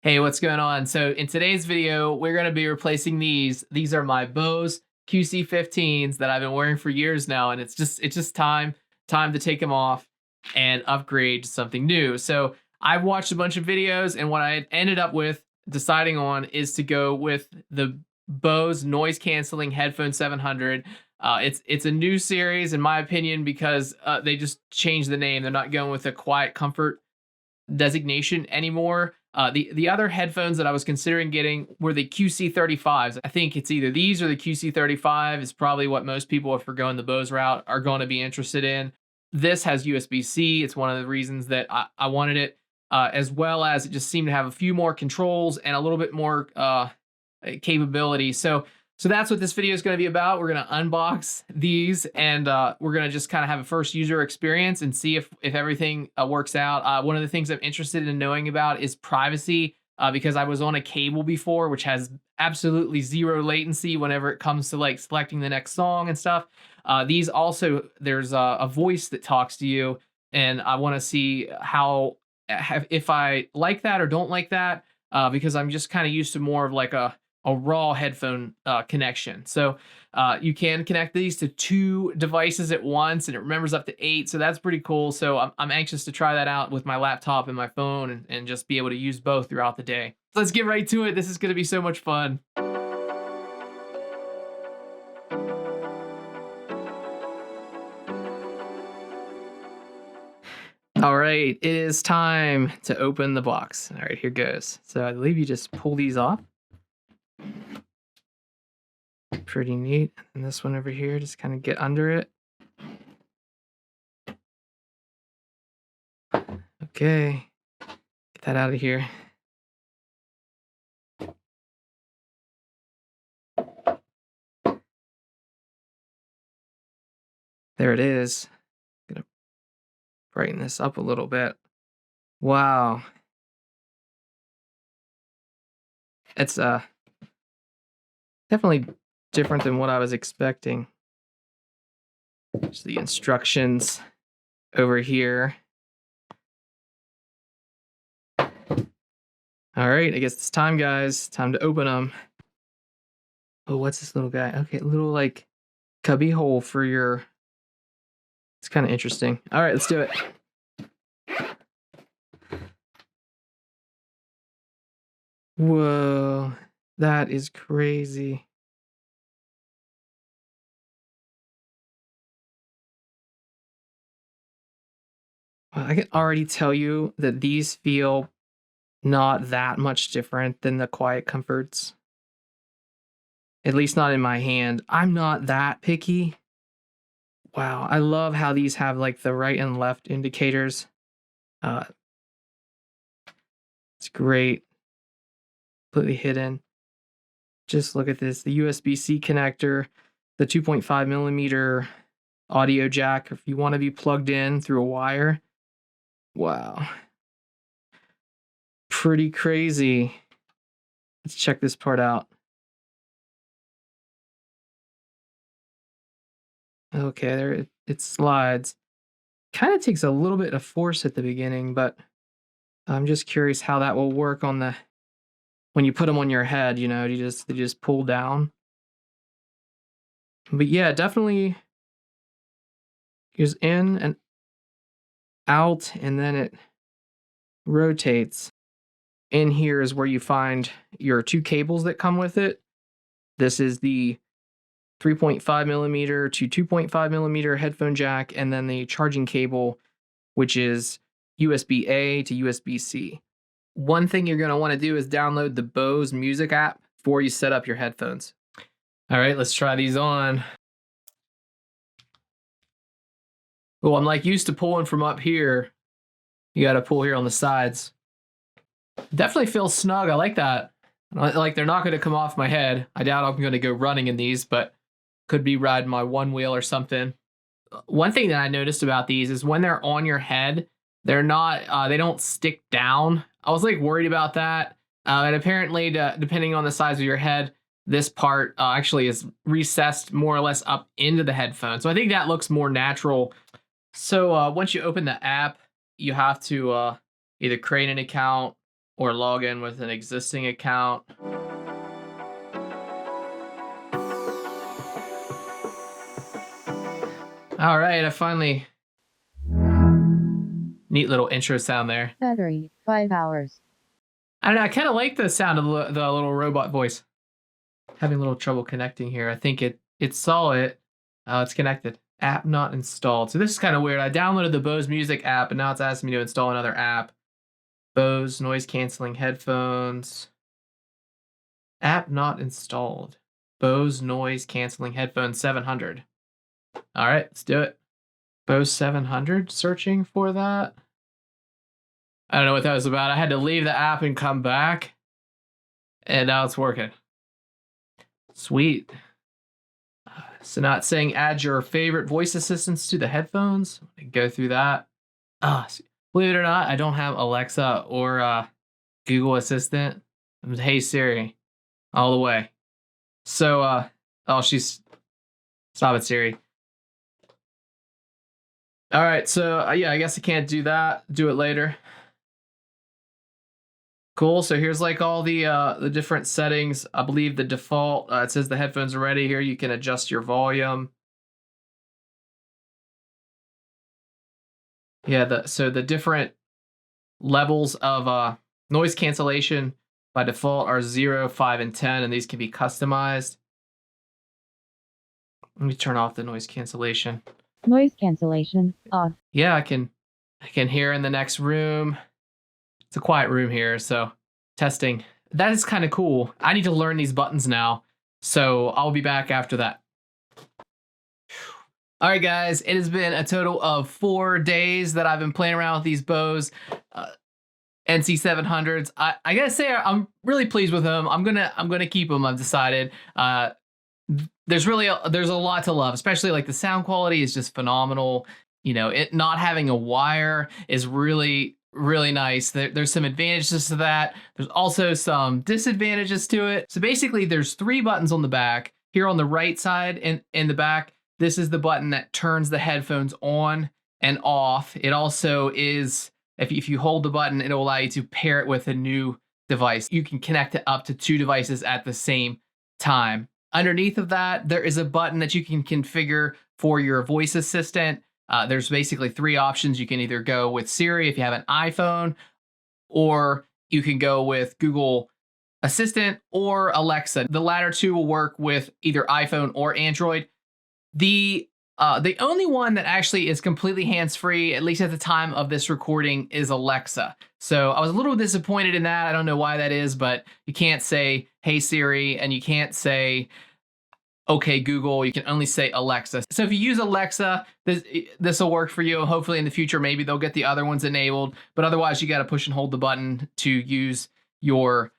Hey, what's going on? So in today's video, we're going to be replacing these. These are my Bose QC15s that I've been wearing for years now, and it's just time to take them off and upgrade to something new. So I've watched a bunch of videos, and what I ended up with deciding on is to go with the Bose Noise Cancelling Headphone 700. It's a new series in my opinion because they just changed the name. They're not going with the quiet comfort designation anymore. The other headphones that I was considering getting were the QC35s. I think it's either these or the QC35 is probably what most people, if we're going the Bose route, are going to be interested in. This has USB-C. It's one of the reasons that I wanted it, as well as it just seemed to have a few more controls and a little bit more capability. So that's what this video is going to be about. We're going to unbox these, and we're going to just kind of have a first user experience and see if everything works out. One of the things I'm interested in knowing about is privacy, because I was on a cable before, which has absolutely zero latency whenever it comes to like selecting the next song and stuff. These also, there's a voice that talks to you, and I want to see if I like that or don't like that, because I'm just kind of used to more of like a raw headphone connection. So you can connect these to 2 devices at once, and it remembers up to 8. So that's pretty cool. So I'm anxious to try that out with my laptop and my phone, and just be able to use both throughout the day. So let's get right to it. This is going to be so much fun. All right, it is time to open the box. All right, here goes. So I believe you just pull these off. Pretty neat. And this one over here, just kind of get under it. Okay, get that out of here. There it is. Gonna brighten this up a little bit. Wow. It's definitely different than what I was expecting. There's the instructions over here. All right, I guess it's time, guys. Time to open them. Oh, what's this little guy? Okay, little like cubby hole for your... It's kind of interesting. All right, let's do it. Whoa, that is crazy. Well, I can already tell you that these feel not that much different than the Quiet Comforts. At least not in my hand. I'm not that picky. Wow, I love how these have like the right and left indicators. It's great. Completely hidden. Just look at this, the USB-C connector, the 2.5 millimeter audio jack if you want to be plugged in through a wire. Wow. Pretty crazy. Let's check this part out. Okay, there it slides. Kind of takes a little bit of force at the beginning, but I'm just curious how that will work on the... When you put them on your head, you know, they just pull down. But yeah, definitely goes in and out, and then it rotates. In here is where you find your 2 cables that come with it. This is the 3.5 millimeter to 2.5 millimeter headphone jack, and then the charging cable, which is USB-A to USB-C. One thing you're going to want to do is download the Bose Music app before you set up your headphones. All right, let's try these on. Well, I'm like used to pulling from up here. You got to pull here on the sides. Definitely feels snug. I like that. Like they're not going to come off my head. I doubt I'm going to go running in these, but could be riding my one wheel or something. One thing that I noticed about these is when they're on your head, they're not, they don't stick down. I was like worried about that. And apparently, depending on the size of your head, this part actually is recessed more or less up into the headphone. So I think that looks more natural. So once you open the app, you have to either create an account or log in with an existing account. All right, I finally... Neat little intro sound there. Battery, 5 hours. I don't know, I kind of like the sound of the little robot voice. Having a little trouble connecting here. I think it saw it. It's connected. App not installed. So this is kind of weird. I downloaded the Bose Music app, and now it's asking me to install another app. Bose Noise Cancelling headphones. App not installed. Bose Noise Cancelling headphones 700. All right, let's do it. Bose 700, searching for that. I don't know what that was about. I had to leave the app and come back, and now it's working. Sweet. So now it's saying add your favorite voice assistants to the headphones. Go through that. Believe it or not, I don't have Alexa or Google Assistant. Hey Siri, all the way. So, stop it, Siri. All right, so yeah, I guess I can't do that. Do it later. Cool. So here's like all the different settings. I believe the default. It says the headphones are ready. Here you can adjust your volume. Yeah. So the different levels of noise cancellation by default are 0, 5, and 10, and these can be customized. Let me turn off the noise cancellation. Noise cancellation off. Yeah, I can hear in the next room. It's a quiet room here, so testing. That is kind of cool. I need to learn these buttons now, so I'll be back after that. All right, guys, it has been a total of 4 days that I've been playing around with these Bose NC 700s. I gotta say, I'm really pleased with them. I'm gonna keep them. I've decided. There's a lot to love, especially like the sound quality is just phenomenal. You know, it not having a wire is really nice. There's some advantages to that. There's also some disadvantages to it. So basically there's 3 buttons on the back. Here on the right side in the back, this is the button that turns the headphones on and off. It also is, if you hold the button, it'll allow you to pair it with a new device. You can connect it up to 2 devices at the same time. Underneath of that, there is a button that you can configure for your voice assistant. There's basically 3 options. You can either go with Siri if you have an iPhone, or you can go with Google Assistant or Alexa. The latter 2 will work with either iPhone or Android. The only one that actually is completely hands-free, at least at the time of this recording, is Alexa. So I was a little disappointed in that. I don't know why that is, but you can't say, hey Siri, and you can't say, okay Google. You can only say Alexa. So if you use Alexa, this will work for you. Hopefully in the future, maybe they'll get the other ones enabled, but otherwise you got to push and hold the button to use your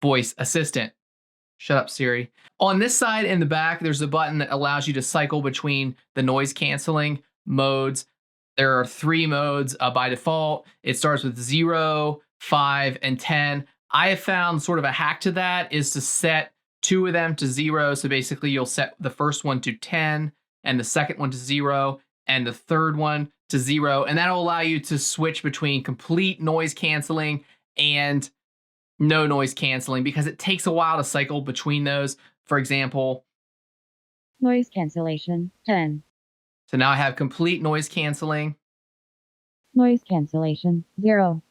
voice assistant. Shut up, Siri. On this side in the back, there's a button that allows you to cycle between the noise canceling modes. There are 3 modes by default. It starts with 0, 5, and 10. I have found sort of a hack to that is to set 2 of them to 0. So basically you'll set the first one to 10 and the second one to 0 and the third one to 0. And that'll allow you to switch between complete noise canceling and no noise canceling, because it takes a while to cycle between those. For example, noise cancellation 10. So now I have complete noise canceling. Noise cancellation 0.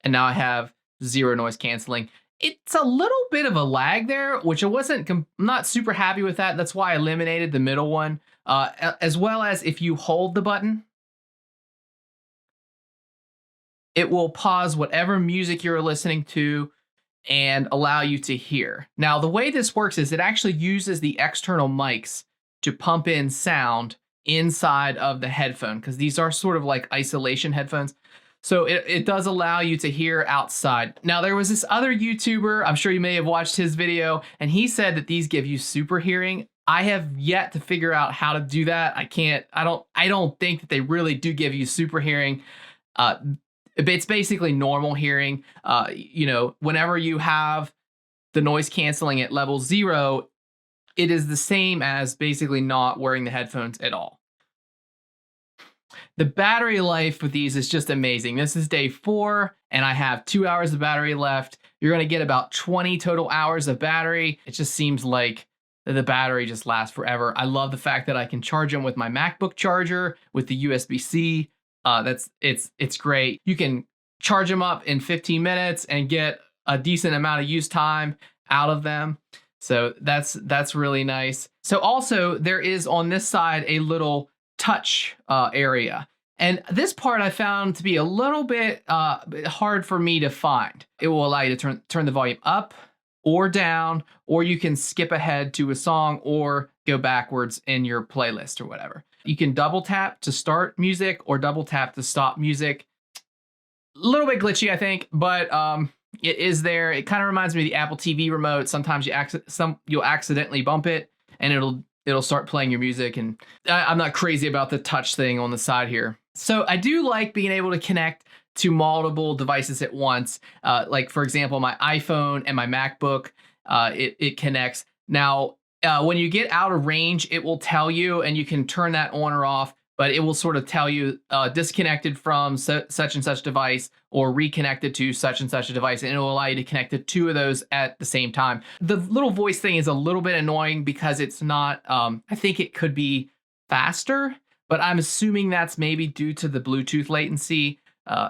And now I have 0 noise canceling. It's a little bit of a lag there, which I'm not super happy with that. That's why I eliminated the middle one. As well as if you hold the button, it will pause whatever music you're listening to and allow you to hear. Now, the way this works is it actually uses the external mics to pump in sound inside of the headphone, because these are sort of like isolation headphones. So it does allow you to hear outside. Now, there was this other YouTuber, I'm sure you may have watched his video, and he said that these give you super hearing. I have yet to figure out how to do that. I don't think that they really do give you super hearing. It's basically normal hearing. You know, whenever you have the noise canceling at level 0, it is the same as basically not wearing the headphones at all. The battery life with these is just amazing. This is day 4 and I have 2 hours of battery left. You're going to get about 20 total hours of battery. It just seems like the battery just lasts forever. I love the fact that I can charge them with my MacBook charger with the USB-C. It's great. You can charge them up in 15 minutes and get a decent amount of use time out of them. So that's really nice. So also there is on this side a little touch area. And this part I found to be a little bit hard for me to find. It will allow you to turn the volume up or down, or you can skip ahead to a song or go backwards in your playlist or whatever. You can double tap to start music or double tap to stop music. A little bit glitchy, I think, but it is there. It kind of reminds me of the Apple TV remote. Sometimes you'll accidentally bump it and it'll start playing your music. And I'm not crazy about the touch thing on the side here. So I do like being able to connect to multiple devices at once. Like for example, my iPhone and my MacBook, it connects. Now, when you get out of range, it will tell you, and you can turn that on or off, but it will sort of tell you disconnected from such and such device or reconnected to such and such a device, and it will allow you to connect to 2 of those at the same time. The little voice thing is a little bit annoying because it's not, I think it could be faster, but I'm assuming that's maybe due to the Bluetooth latency.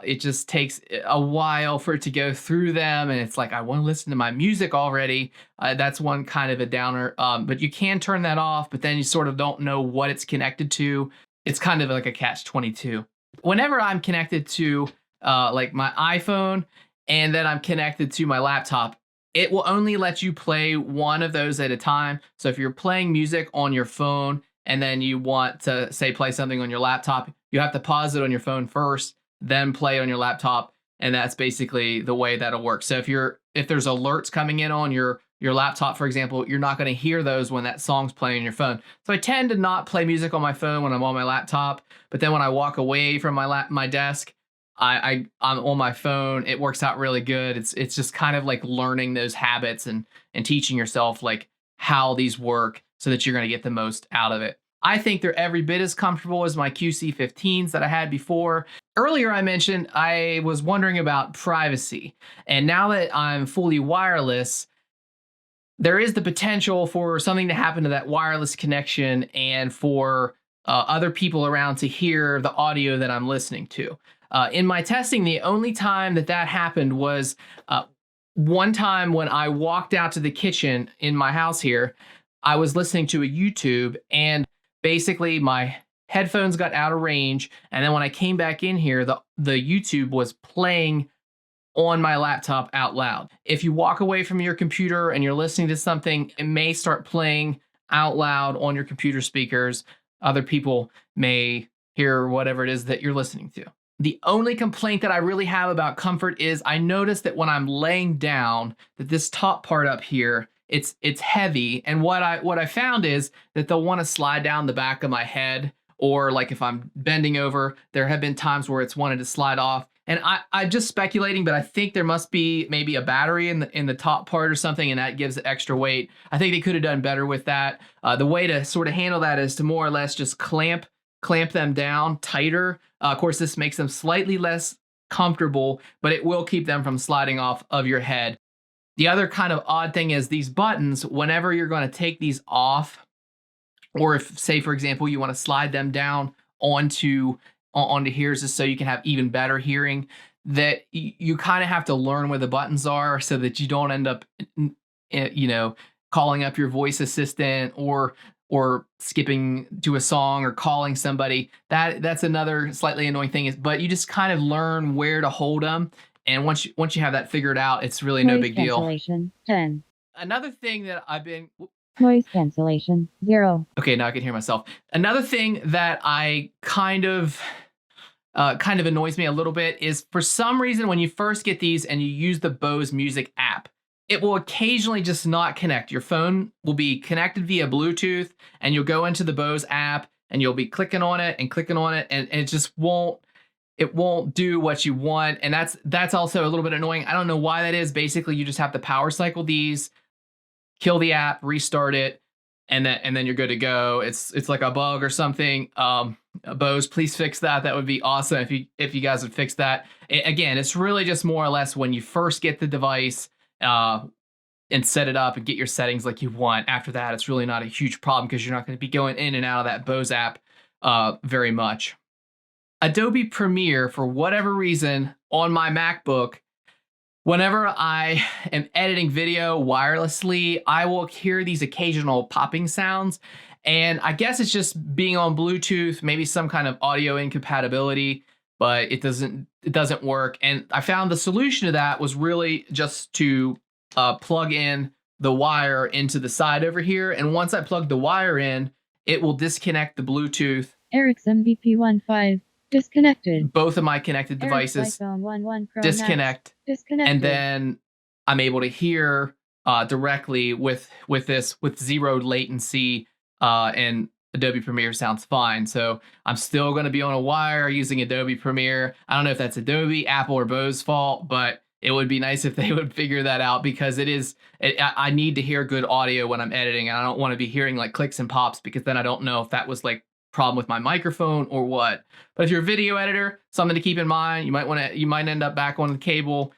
It just takes a while for it to go through them, and it's like, I want to listen to my music already. That's one kind of a downer, but you can turn that off, but then you sort of don't know what it's connected to. It's kind of like a catch-22. Whenever I'm connected to like my iPhone and then I'm connected to my laptop, it will only let you play one of those at a time. So if you're playing music on your phone and then you want to say play something on your laptop, you have to pause it on your phone first, then play on your laptop, and that's basically the way that'll work. So if there's alerts coming in on your laptop, for example, you're not going to hear those when that song's playing on your phone. So I tend to not play music on my phone when I'm on my laptop, but then when I walk away from my desk, I'm on my phone. It works out really good. It's just kind of like learning those habits and teaching yourself like how these work so that you're going to get the most out of it. I think they're every bit as comfortable as my QC15s that I had before. Earlier I mentioned I was wondering about privacy, and now that I'm fully wireless, there is the potential for something to happen to that wireless connection and for other people around to hear the audio that I'm listening to. In my testing, the only time that happened was one time when I walked out to the kitchen in my house here. I was listening to a YouTube, and basically my headphones got out of range, and then when I came back in here, the YouTube was playing on my laptop out loud. If you walk away from your computer and you're listening to something, it may start playing out loud on your computer speakers. Other people may hear whatever it is that you're listening to. The only complaint that I really have about comfort is I noticed that when I'm laying down, that this top part up here, it's heavy. And what I found is that they'll want to slide down the back of my head, or like if I'm bending over, there have been times where it's wanted to slide off. And I'm just speculating, but I think there must be maybe a battery in the top part or something, and that gives it extra weight. I think they could have done better with that. The way to sort of handle that is to more or less just clamp them down tighter. Of course, this makes them slightly less comfortable, but it will keep them from sliding off of your head. The other kind of odd thing is these buttons, whenever you're going to take these off, or if, say, for example, you want to slide them down onto here just so you can have even better hearing, that you kind of have to learn where the buttons are so that you don't end up, calling up your voice assistant or skipping to a song or calling somebody. That's another slightly annoying thing, but you just kind of learn where to hold them. And once you have that figured out, it's really no big deal. Noise cancellation 10. Another thing that I've been... Noise cancellation 0. Okay, now I can hear myself. Another thing that I kind of annoys me a little bit is, for some reason, when you first get these and you use the Bose Music app, it will occasionally just not connect. Your phone will be connected via Bluetooth, and you'll go into the Bose app and you'll be clicking on it, and it just won't do what you want. And that's also a little bit annoying. I don't know why that is. Basically, you just have to power cycle these, kill the app, restart it, and then you're good to go. It's like a bug or something. Bose, please fix that. That would be awesome if you guys would fix that. Again, it's really just more or less when you first get the device and set it up and get your settings like you want. After that, it's really not a huge problem because you're not going to be going in and out of that Bose app very much. Adobe Premiere, for whatever reason, on my MacBook, whenever I am editing video wirelessly, I will hear these occasional popping sounds. And I guess it's just being on Bluetooth, maybe some kind of audio incompatibility, but it doesn't work. And I found the solution to that was really just to plug in the wire into the side over here. And once I plug the wire in, it will disconnect the Bluetooth. Ericsson BP15 disconnected. Both of my connected devices disconnect. Disconnected. And then I'm able to hear directly with zero latency, and Adobe Premiere sounds fine. So I'm still going to be on a wire using Adobe Premiere. I don't know if that's Adobe, Apple, or Bose fault, but it would be nice if they would figure that out, because I need to hear good audio when I'm editing, and I don't want to be hearing like clicks and pops, because then I don't know if that was like problem with my microphone or what. But if you're a video editor, something to keep in mind. You might end up back on the cable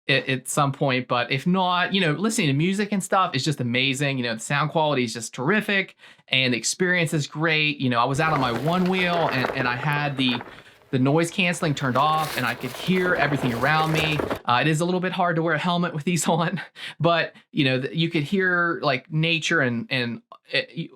at some point, but if not, listening to music and stuff is just amazing. The sound quality is just terrific, and the experience is great. I was out on my one wheel, and I had the noise canceling turned off, and I could hear everything around me. It is a little bit hard to wear a helmet with these on, but you could hear like nature and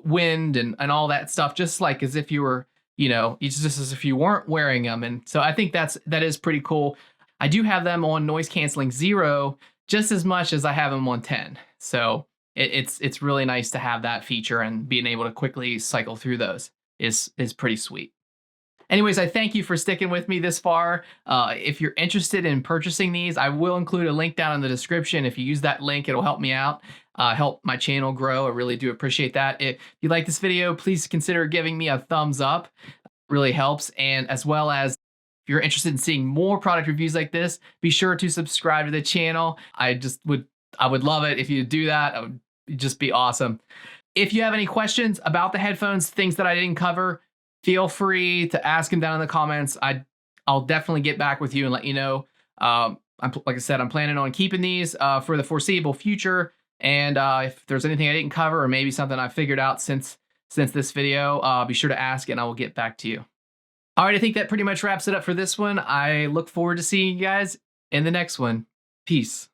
wind and all that stuff, just like as if you were, just as if you weren't wearing them. And so I think that is pretty cool. I do have them on noise canceling 0 just as much as I have them on 10. So it's really nice to have that feature, and being able to quickly cycle through those is pretty sweet. Anyways, I thank you for sticking with me this far. If you're interested in purchasing these, I will include a link down in the description. If you use that link, it'll help me out, help my channel grow. I really do appreciate that. If you like this video, please consider giving me a thumbs up. It really helps. And as well as, if you're interested in seeing more product reviews like this, be sure to subscribe to the channel. I would love it if you do that. It would just be awesome. If you have any questions about the headphones, things that I didn't cover, feel free to ask them down in the comments. I'll definitely get back with you and let you know. Like I said, I'm planning on keeping these for the foreseeable future. And if there's anything I didn't cover, or maybe something I figured out since this video, be sure to ask, and I will get back to you. All right, I think that pretty much wraps it up for this one. I look forward to seeing you guys in the next one. Peace.